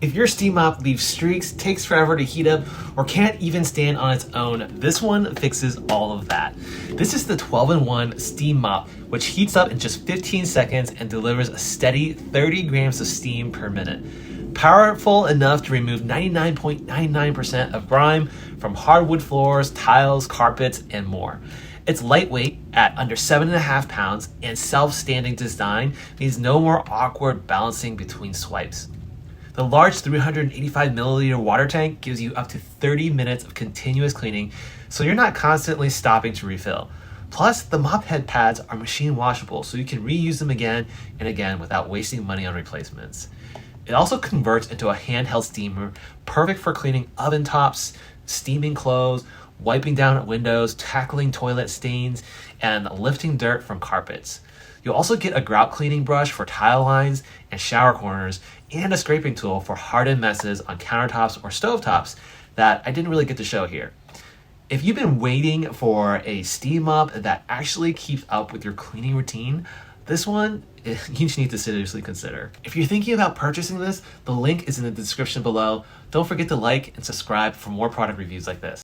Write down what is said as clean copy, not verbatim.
If your steam mop leaves streaks, takes forever to heat up, or can't even stand on its own, this one fixes all of that. This is the 12-in-1 steam mop, which heats up in just 15 seconds and delivers a steady 30 grams of steam per minute. Powerful enough to remove 99.99% of grime from hardwood floors, tiles, carpets, and more. It's lightweight at under 7.5 pounds, and self-standing design means no more awkward balancing between swipes. The large 385 milliliter water tank gives you up to 30 minutes of continuous cleaning, so you're not constantly stopping to refill. Plus, the mop head pads are machine washable, so you can reuse them again and again without wasting money on replacements. It also converts into a handheld steamer, perfect for cleaning oven tops, steaming clothes, wiping down windows, tackling toilet stains, and lifting dirt from carpets. You'll also get a grout cleaning brush for tile lines and shower corners, and a scraping tool for hardened messes on countertops or stovetops that I didn't really get to show here. If you've been waiting for a steam mop that actually keeps up with your cleaning routine, this one you just need to seriously consider. If you're thinking about purchasing this, the link is in the description below. Don't forget to like and subscribe for more product reviews like this.